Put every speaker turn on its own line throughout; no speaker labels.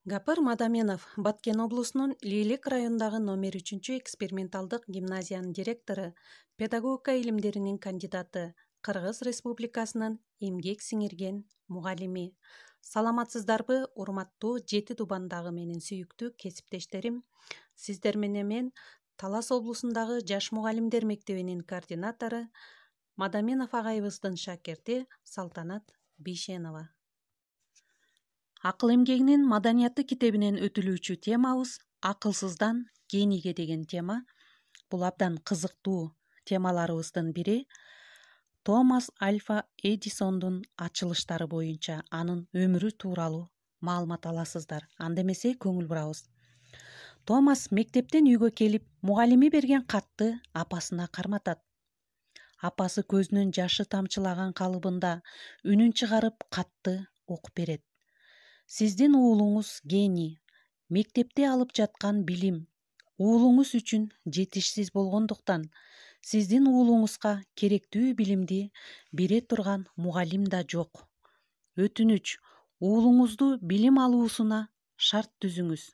Гапар Мадаменов Баткен облусунун Лейлек районундагы номер 3 эксперименталдык гимназиянын директору, педагогика илимдеринин кандидаты, Кыргыз Республикасынын эмгек сиңирген мугалими. Саламатсыздарбы, урматтуу Жети Дубандагы менин сүйүктүү кесиптештерим. Сиздер менен мен Талас облусундагы Жаш мугалимдер мектебинин координатору, Мадаменов агайыбыздын шакерти Салтанат Бейшенова. Акыл эмгегинин маданияты китебинен өтүлүүчү темабыз акылсыздан генийге деген тема. Бул абдан кызыктуу темаларыбыздын бири. Томас Альва Эдисондун ачылыштары боюнча анын өмүрү тууралуу маалымат аласыздар. Анда эмесе көңүл бурабыз. Томас мектептен үйгө келип, мугалими берген катты апасына карматат. Апасы көзүнөн жашы тамчылаган калыбында үнүн чыгарып катты окуп берет. Сиздин уулуңуз гений. Мектепте алып жаткан билим уулуңуз үчүн жетишсиз болгондуктан сиздин уулуңузга керектүү билимди бере турган мугалим да жок. Өтүнүч, уулуңузду билим алуусуна шарт түзүңүз.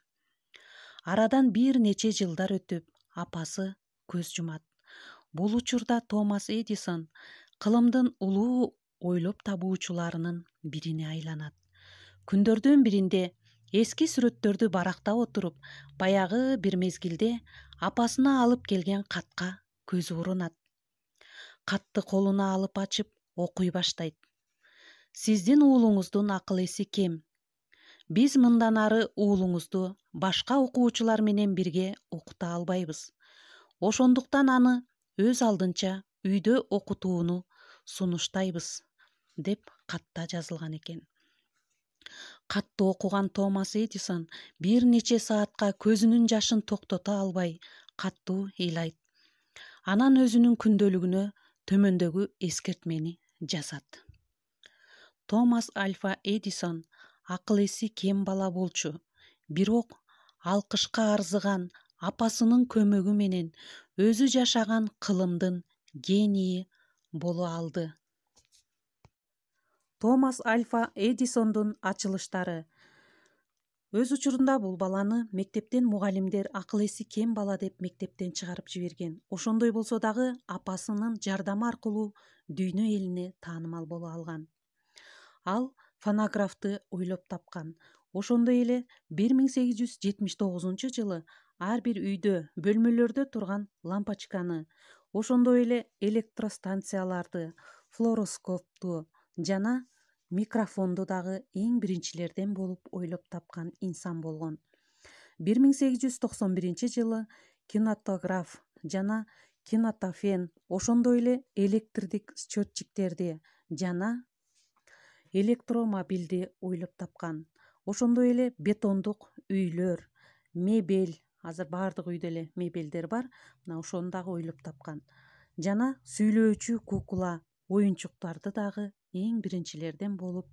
Арадан бир нече жылдар өтүп, апасы көз жумат. Бул учурда Томас Эдисон кылымдын улуу ойлоп табуучуларынын бирине айланат. Күндөрдүн биринде эски сүрөттөрдү барактап отуруп, баягы бир мезгилде апасына алып келген катка көзү урунат. Катты колуна алып ачып окуй баштайт. Сиздин уулуңуздун акыл эси кем. Биз мындан ары уулуңузду башка окуучулар менен бирге окута албайбыз. Ошондуктан аны өз алдынча үйдө окутууну сунуштайбыз, деп катта жазылган экен. Катты окуган Томас Эдисон бир нече саатка көзүнүн жашын токтото албай катуу ыйлайт. Анан өзүнүн күндөлүгүнө төмөндөгү эскертмени жазат. Томас Альва Эдисон акыл эси кем бала болчу, бирок алкышка арзыган апасынын көмөгү менен өзү жашаган кылымдын генийи боло алды. Томас Альва Эдисондун ачылыштары. Өз учурунда бул баланы мектептен мугалимдер акыл эси кем бала деп мектептен чыгарып жиберген. Ошондой болсо дагы апасынын жардамы аркылуу дүйнө элине таанымал боло алган. Ал фонографты ойлоп тапкан. Ошондой эле 1879 ар бир үйдө, бөлмөлөрдө турган лампочканы, ошондой эле электростанцияларды, флуороскопту жана микрофонду дагы эң биринчилерден болуп ойлоп тапкан инсан болгон. 1891 кинотограф жана кинотофен, ошондой эле электрдик счетчиктерди жана электромобилди ойлоп тапкан. Ошондой эле бетондук үйлөр, мебель, азыр баардык үйдө эле мебелдер бар, мына ошону дагы ойлоп тапкан. Жана сүйлөөчү кукла, оюнчуктарды дагы эң биринчилерден болуп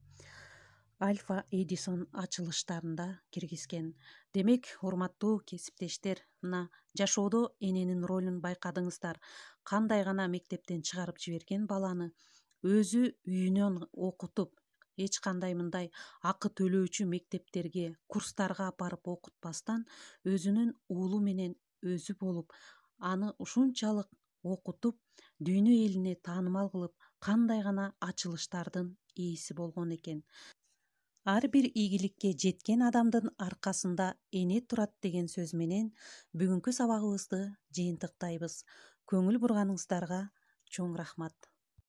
Альва Эдисон ачылыштарында киргизген. Демек, урматтуу кесиптештер, мына жашоодо эненин ролун байкадыңыздар. Кандай гана мектептен чыгарып жиберген баланы өзү үйүнөн окутуп, эч кандай мындай акы төлөөчү мектептерге, курстарга апарып окутпастан өзүнүн уулу менен өзү болуп, аны ушунчалык окутуп, дүйнө элине таанымал кылып, кандай гана ачылыштардын ээси болгон экен. Ар бир ийгиликке жеткен адамдын аркасында эне турат деген сөз менен бүгүнкү сабагыбызды жыйынтыктайбыз. Көңүл бурганыңыздарга чоң рахмат.